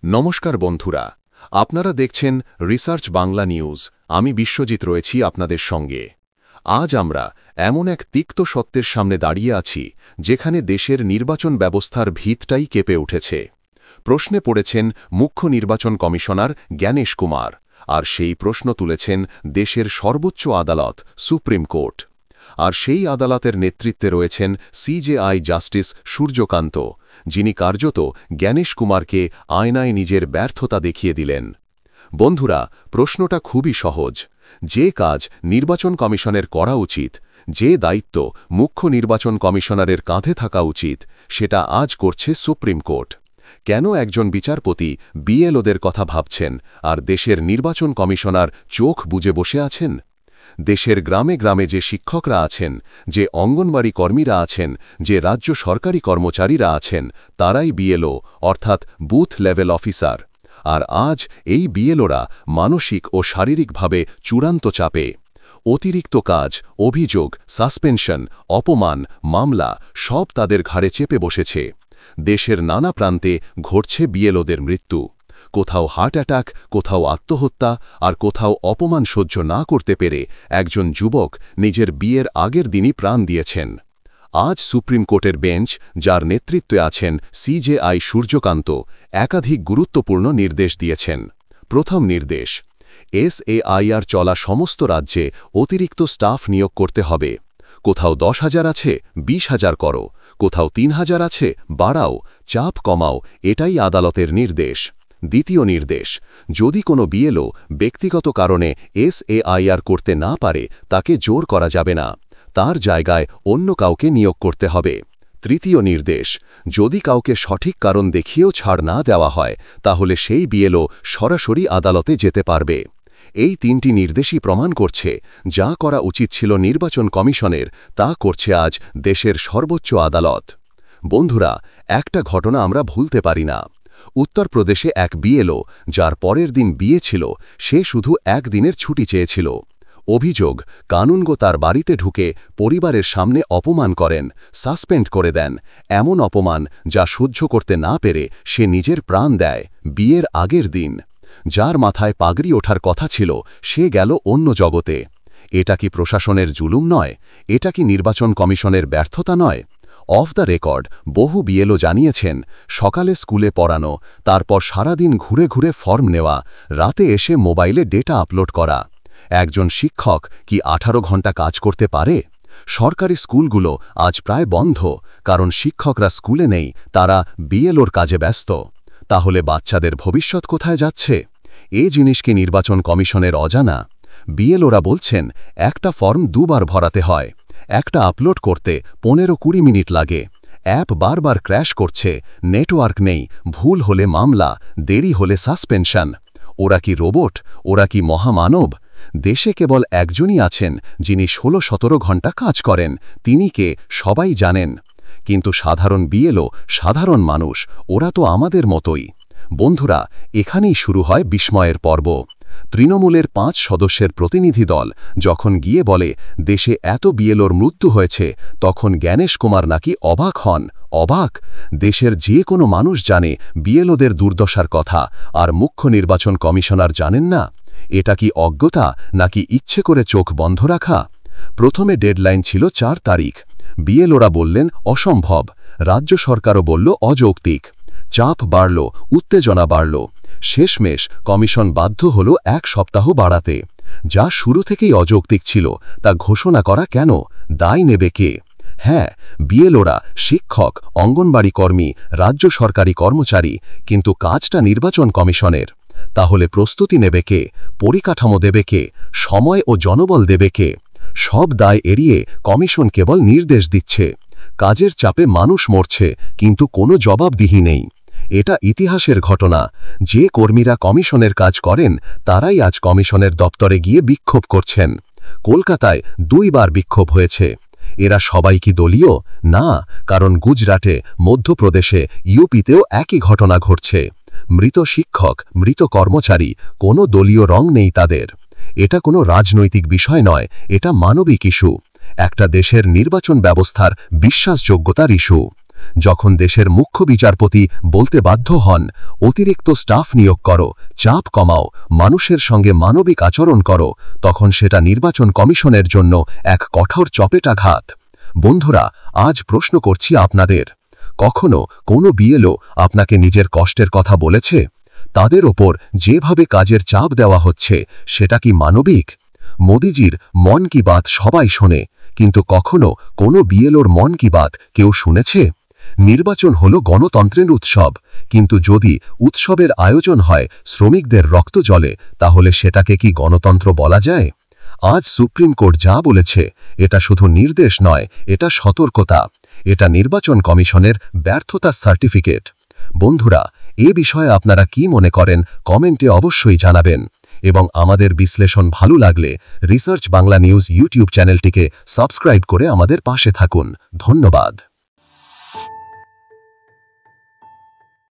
নমস্কার বন্ধুরা, আপনারা দেখছেন রিসার্চ বাংলা নিউজ। আমি বিশ্বজিৎ রয়েছি আপনাদের সঙ্গে। আজ আমরা এমন এক তিক্ত সত্যের সামনে দাঁড়িয়ে আছি যেখানে দেশের নির্বাচন ব্যবস্থার ভিতটাই কেঁপে উঠেছে। প্রশ্নে পড়েছেন মুখ্য নির্বাচন কমিশনার জ্ঞানেশ কুমার, আর সেই প্রশ্ন তুলেছেন দেশের সর্বোচ্চ আদালত সুপ্রিম কোর্ট। আর সেই আদালতের নেতৃত্বে রয়েছেন সিজেআই জাস্টিস সূর্যকান্ত, যিনি কার্যত জ্ঞানেশ কুমারকে আয়নায় নিজের ব্যর্থতা দেখিয়ে দিলেন। বন্ধুরা, প্রশ্নটা খুবই সহজ। যে কাজ নির্বাচন কমিশনের করা উচিত, যে দায়িত্ব মুখ্য নির্বাচন কমিশনারের কাঁধে থাকা উচিত, সেটা আজ করছে সুপ্রিম কোর্ট। কেন একজন বিচারপতি বিএলওদের কথা ভাবছেন আর দেশের নির্বাচন কমিশনার চোখ বুজে বসে আছেন? দেশের গ্রামে গ্রামে যে শিক্ষকরা আছেন, যে অঙ্গনবাড়ি কর্মীরা আছেন, যে রাজ্য সরকারি কর্মচারীরা আছেন, তারাই বিএলও অর্থাৎ বুথ লেভেল অফিসার। আর আজ এই বিএলওরা মানসিক ও শারীরিকভাবে চূড়ান্ত চাপে। অতিরিক্ত কাজ, অভিযোগ, সাসপেনশন, অপমান, মামলা সব তাদের ঘাড়ে চেপে বসেছে। দেশের নানা প্রান্তে ঘটছে বিএলওদের মৃত্যু। কোথাও হার্ট অ্যাটাক, কোথাও আত্মহত্যা, আর কোথাও অপমান সহ্য না করতে পেরে একজন যুবক নিজের বিয়ের আগের দিনই প্রাণ দিয়েছেন। আজ সুপ্রিম কোর্টের বেঞ্চ, যার নেতৃত্বে আছেন সিজেআই সূর্যকান্ত, একাধিক গুরুত্বপূর্ণ নির্দেশ দিয়েছেন। প্রথম নির্দেশ, এসএআইআর চলা সমস্ত রাজ্যে অতিরিক্ত স্টাফ নিয়োগ করতে হবে। কোথাও 10,000 আছে, 20,000 করো। কোথাও 3,000 আছে, বাড়াও। চাপ কমাও, এটাই আদালতের নির্দেশ। দ্বিতীয় নির্দেশ, যদি কোনো বিএলও ব্যক্তিগত কারণে এসএআইআর করতে না পারে, তাকে জোর করা যাবে না। তার জায়গায় অন্য কাউকে নিয়োগ করতে হবে। তৃতীয় নির্দেশ, যদি কাউকে সঠিক কারণ দেখিয়েও ছাড় না দেওয়া হয়, তাহলে সেই বিএলও সরাসরি আদালতে যেতে পারবে। এই তিনটি নির্দেশই প্রমাণ করছে, যা করা উচিত ছিল নির্বাচন কমিশনের, তা করছে আজ দেশের সর্বোচ্চ আদালত। বন্ধুরা, একটা ঘটনা আমরা ভুলতে পারি না। উত্তরপ্রদেশে এক বিএলও, যার পরের দিন বিয়ে ছিল, সে শুধু একদিনের ছুটি চেয়েছিল। অভিযোগ, কানুনগো তার বাড়িতে ঢুকে পরিবারের সামনে অপমান করেন, সাসপেন্ড করে দেন। এমন অপমান যা সহ্য করতে না পেরে সে নিজের প্রাণ দেয় বিয়ের আগের দিন। যার মাথায় পাগড়ি ওঠার কথা ছিল, সে গেল অন্য জগতে। এটা কি প্রশাসনের জুলুম নয়? এটা কি নির্বাচন কমিশনের ব্যর্থতা নয়? অফ দ্য রেকর্ড বহু বিএলও জানিয়েছেন, সকালে স্কুলে পড়ানো, তারপর সারাদিন ঘুরে ঘুরে ফর্ম নেওয়া, রাতে এসে মোবাইলে ডেটা আপলোড করা। একজন শিক্ষক কি 18 ঘন্টা কাজ করতে পারে? সরকারি স্কুলগুলো আজ প্রায় বন্ধ, কারণ শিক্ষকরা স্কুলে নেই, তারা বিএলওর কাজে ব্যস্ত। তাহলে বাচ্চাদের ভবিষ্যৎ কোথায় যাচ্ছে? এ জিনিস কি নির্বাচন কমিশনের অজানা? বিএলওরা বলছেন, একটা ফর্ম দুবার ভরাতে হয়, একটা আপলোড করতে 15-20 মিনিট লাগে। অ্যাপ বারবার ক্র্যাশ করছে, নেটওয়ার্ক নেই, ভুল হলে মামলা, দেরি হলে সাসপেনশন। ওরা কি রোবট? ওরা কি মহামানব? দেশে কেবল একজনই আছেন যিনি 16-17 ঘন্টা কাজ করেন। তিনি কে, সবাই জানেন। কিন্তু সাধারণ বিএলও, সাধারণ মানুষ, ওরা তো আমাদের মতোই। বন্ধুরা, এখানেই শুরু হয় বিস্ময়ের পর্ব। তৃণমূলের 5 সদস্যের প্রতিনিধি দল যখন গিয়ে বলে দেশে এত বিএলওর মৃত্যু হয়েছে, তখন জ্ঞানেশ কুমার নাকি অবাক হন। অবাক! দেশের যে কোনো মানুষ জানে বিএলওদের দুর্দশার কথা, আর মুখ্য নির্বাচন কমিশনার জানেন না। এটা কি অজ্ঞতা, নাকি ইচ্ছে করে চোখ বন্ধ রাখা? প্রথমে ডেডলাইন ছিল 4 তারিখ। বিএলওরা বললেন অসম্ভব, রাজ্য সরকারও বলল অযৌক্তিক। চাপ বাড়ল, উত্তেজনা বাড়ল। শেষমেশ কমিশন বাধ্য হল 1 সপ্তাহ বাড়াতে। যা শুরু থেকেই অযৌক্তিক ছিল, তা ঘোষণা করা কেন? দায় নেবে কে? হ্যাঁ, বিএলওরা, শিক্ষক, অঙ্গনবাড়ি কর্মী, রাজ্য সরকারি কর্মচারী, কিন্তু কাজটা নির্বাচন কমিশনের। তাহলে প্রস্তুতি নেবে কে? পরিকাঠামো দেবে কে? সময় ও জনবল দেবে কে? সব দায় এড়িয়ে কমিশন কেবল নির্দেশ দিচ্ছে। কাজের চাপে মানুষ মরছে, কিন্তু কোনো জবাবদিহি নেই। এটা ইতিহাসের ঘটনা। যে কর্মীরা কমিশনের কাজ করেন, তারাই আজ কমিশনের দপ্তরে গিয়ে বিক্ষোভ করছেন। কলকাতায় 2 বার বিক্ষোভ হয়েছে। এরা সবাই কি দলীয়? না, কারণ গুজরাটে, মধ্যপ্রদেশে, ইউপিতেও একই ঘটনা ঘটছে। মৃত শিক্ষক, মৃত কর্মচারী, কোনো দলীয় রং নেই তাদের। এটা কোনো রাজনৈতিক বিষয় নয়, এটা মানবিক ইস্যু। একটা দেশের নির্বাচন ব্যবস্থার বিশ্বাসযোগ্যতার ইস্যু। যখন দেশের মুখ্য বিচারপতি বলতে বাধ্য হন অতিরিক্ত স্টাফ নিয়োগ করো, চাপ কমাও, মানুষের সঙ্গে মানবিক আচরণ করো, তখন সেটা নির্বাচন কমিশনের জন্য এক কঠোর চপেটাঘাত। বন্ধুরা, আজ প্রশ্ন করছি আপনাদের, কখনো কোনো বিএলও আপনাকে নিজের কষ্টের কথা বলেছে? তাদের ওপর যেভাবে কাজের চাপ দেওয়া হচ্ছে সেটা কি মানবিক? মোদিজির মন কি বাত সবাই শোনে, কিন্তু কখনো কোনো বিএলওর মন কি বাত কেউ শুনেছে? নির্বাচন হল গণতন্ত্রের উৎসব, কিন্তু যদি উৎসবের আয়োজন হয় শ্রমিকদের রক্ত জলে, তাহলে সেটাকে কি গণতন্ত্র বলা যায়? আজ সুপ্রিম কোর্ট যা বলেছে এটা শুধু নির্দেশ নয়, এটা সতর্কতা, এটা নির্বাচন কমিশনের ব্যর্থতার সার্টিফিকেট। বন্ধুরা, এ বিষয়ে আপনারা কি মনে করেন কমেন্টে অবশ্যই জানাবেন, এবং আমাদের বিশ্লেষণ ভালো লাগলে রিসার্চ বাংলা নিউজ ইউটিউব চ্যানেলটিকে সাবস্ক্রাইব করে আমাদের পাশে থাকুন। ধন্যবাদ।